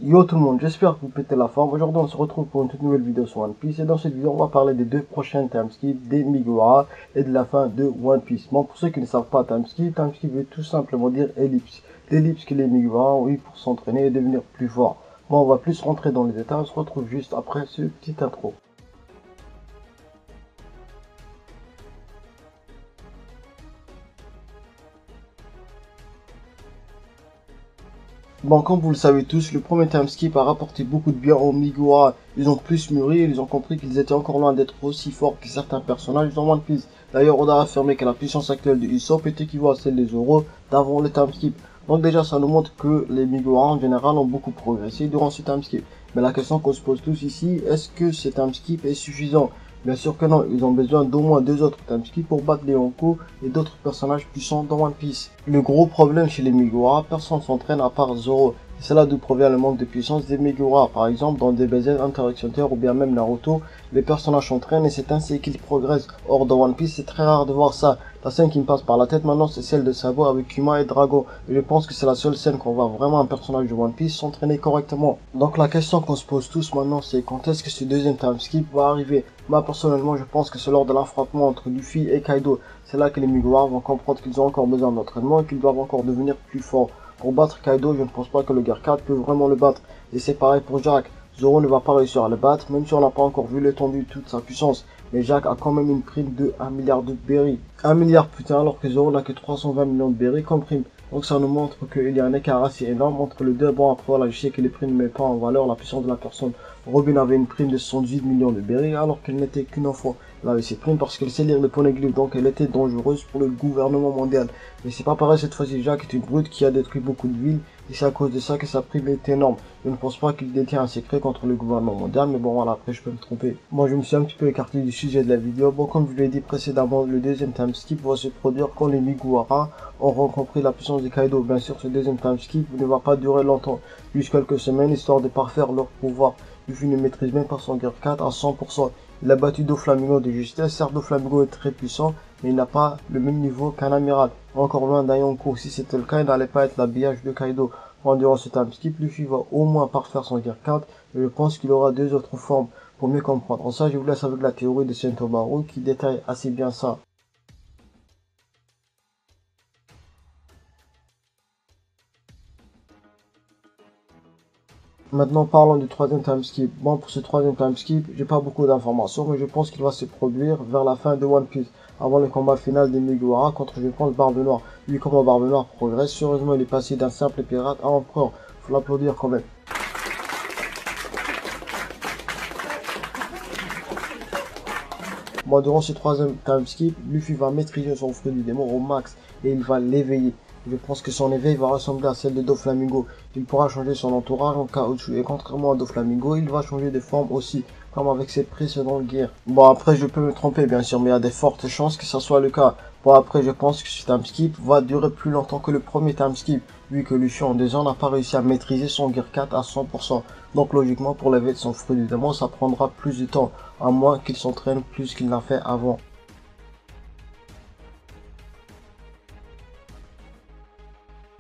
Yo tout le monde, j'espère que vous pétez la forme. Aujourd'hui on se retrouve pour une toute nouvelle vidéo sur One Piece. Et dans cette vidéo on va parler des deux prochains timeskip, des Mugiwara et de la fin de One Piece. Bon, pour ceux qui ne savent pas timeskip veut tout simplement dire ellipse. L'ellipse que les Mugiwara ont eu pour s'entraîner et devenir plus forts. Bon, on va plus rentrer dans les détails, on se retrouve juste après ce petit intro. Bon, comme vous le savez tous, le premier timeskip a rapporté beaucoup de bien aux Mugiwara. Ils ont plus mûri et ils ont compris qu'ils étaient encore loin d'être aussi forts que certains personnages dans One Piece. D'ailleurs, Oda a affirmé que la puissance actuelle de Usopp est équivalente à celle des Zoro d'avant le timeskip. Donc déjà, ça nous montre que les Mugiwara en général ont beaucoup progressé durant ce timeskip. Mais la question qu'on se pose tous ici, est-ce que ce timeskip est suffisant? Bien sûr que non, ils ont besoin d'au moins deux autres timeskips pour battre les Yonko et d'autres personnages puissants dans One Piece. Le gros problème chez les Mugiwara, personne s'entraîne à part Zoro. C'est là d'où provient le manque de puissance des Mugiwara. Par exemple, dans DBZ, Hunter x Hunter ou bien même Naruto, les personnages s'entraînent et c'est ainsi qu'ils progressent. Or, dans One Piece, c'est très rare de voir ça. La scène qui me passe par la tête maintenant, c'est celle de Sabo avec Kuma et Drago. Et je pense que c'est la seule scène qu'on voit vraiment un personnage de One Piece s'entraîner correctement. Donc la question qu'on se pose tous maintenant, c'est quand est-ce que ce deuxième timeskip va arriver? Moi, personnellement, je pense que c'est lors de l'affrontement entre Luffy et Kaido. C'est là que les Mugiwara vont comprendre qu'ils ont encore besoin d'entraînement et qu'ils doivent encore devenir plus forts. Pour battre Kaido, je ne pense pas que le Gear 4 peut vraiment le battre. Et c'est pareil pour Jack. Zoro ne va pas réussir à le battre, même si on n'a pas encore vu l'étendue de toute sa puissance. Mais Jack a quand même une prime de 1 milliard de berry. 1 milliard putain, alors que Zoro n'a que 320 millions de berry comme prime. Donc ça nous montre qu'il y a un écart assez énorme entre les deux. Bon, après voilà, je sais que les primes ne mettent pas en valeur la puissance de la personne. Robin avait une prime de 78 millions de berry alors qu'elle n'était qu'une enfant. Elle avait ses primes parce qu'elle sait lire le poneglyph, donc elle était dangereuse pour le gouvernement mondial. Mais c'est pas pareil cette fois-ci. Jack est une brute qui a détruit beaucoup de villes et c'est à cause de ça que sa prime est énorme. Je ne pense pas qu'il détient un secret contre le gouvernement mondial, mais bon voilà, après je peux me tromper. Moi je me suis un petit peu écarté du sujet de la vidéo. Bon, comme je l'ai dit précédemment, le deuxième timeskip va se produire quand les Mugiwara auront compris la puissance de Kaido. Bien sûr, ce deuxième timeskip ne va pas durer longtemps, juste quelques semaines, histoire de parfaire leur pouvoir. Luffy ne maîtrise même pas son Gear 4 à 100%. Il a battu Doflamingo de justesse. Certes, Doflamingo est très puissant, mais il n'a pas le même niveau qu'un amiral. Encore loin d'un Yonko. Si c'était le cas, il n'allait pas être l'habillage de Kaido. Durant ce timeskip, Luffy va au moins parfaire son Gear 4, et je pense qu'il aura deux autres formes pour mieux comprendre. En ça, je vous laisse avec la théorie de Sentomaru qui détaille assez bien ça. Maintenant parlons du troisième timeskip. Bon, pour ce troisième timeskip, j'ai pas beaucoup d'informations, mais je pense qu'il va se produire vers la fin de One Piece, avant le combat final des Mugiwara contre, je pense, Barbe Noire. Lui, comment Barbe Noire progresse, sérieusement il est passé d'un simple pirate à empereur. Faut l'applaudir quand même. Bon, durant ce troisième timeskip, Luffy va maîtriser son fruit du démon au max et il va l'éveiller. Je pense que son éveil va ressembler à celle de Doflamingo. Il pourra changer son entourage en caoutchouc et contrairement à Doflamingo, il va changer de forme aussi, comme avec ses précédentes guerres. Bon, après je peux me tromper bien sûr, mais il y a de fortes chances que ça soit le cas. Bon, après je pense que ce timeskip va durer plus longtemps que le premier timeskip, vu que Luffy en 2 ans n'a pas réussi à maîtriser son Gear 4 à 100%. Donc logiquement pour l'éveil de son fruit du démon, ça prendra plus de temps, à moins qu'il s'entraîne plus qu'il n'a fait avant.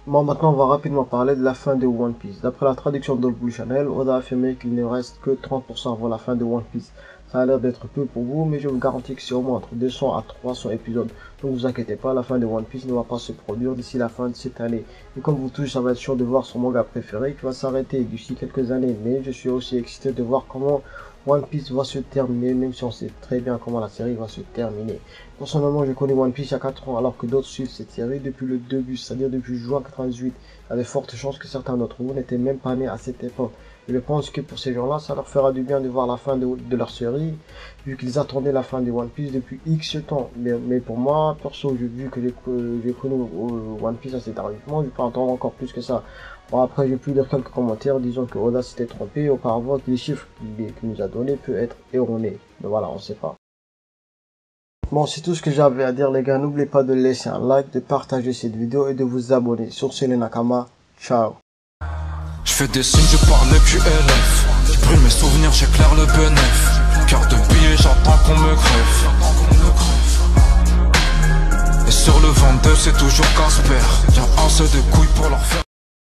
Bon, maintenant on va rapidement parler de la fin de One Piece. D'après la traduction d'Old Blue Channel, Oda a affirmé qu'il ne reste que 30% avant la fin de One Piece. Ça a l'air d'être peu pour vous, mais je vous garantis que c'est au moins entre 200 à 300 épisodes. Donc vous inquiétez pas, la fin de One Piece ne va pas se produire d'ici la fin de cette année. Et comme vous tous, ça va être sûr de voir son manga préféré qui va s'arrêter d'ici quelques années. Mais je suis aussi excité de voir comment One Piece va se terminer, même si on sait très bien comment la série va se terminer. Personnellement, j'ai connu One Piece il y a 4 ans, alors que d'autres suivent cette série depuis le début, c'est-à-dire depuis juin 98. Il y a de fortes chances que certains d'entre vous n'étaient même pas nés à cette époque. Et je pense que pour ces gens-là, ça leur fera du bien de voir la fin de leur série, vu qu'ils attendaient la fin de One Piece depuis X temps. Mais pour moi, perso, vu que j'ai connu One Piece assez tardivement, je peux attendre encore plus que ça. Bon, après, j'ai pu lire quelques commentaires disant que Oda s'était trompé auparavant, que les chiffres qu'il nous a donnés peuvent être erronés. Mais voilà, on sait pas. Bon, c'est tout ce que j'avais à dire les gars. N'oubliez pas de laisser un like, de partager cette vidéo et de vous abonner. Sur ce les Nakama, ciao. Je fais des signes, je parle le QLF. Je brûle mes souvenirs, j'éclaire le bénéf. Cœur de billet, j'attends qu'on me crève. Et sur le 22 c'est toujours Casper. Y'a un seul de couilles pour leur faire.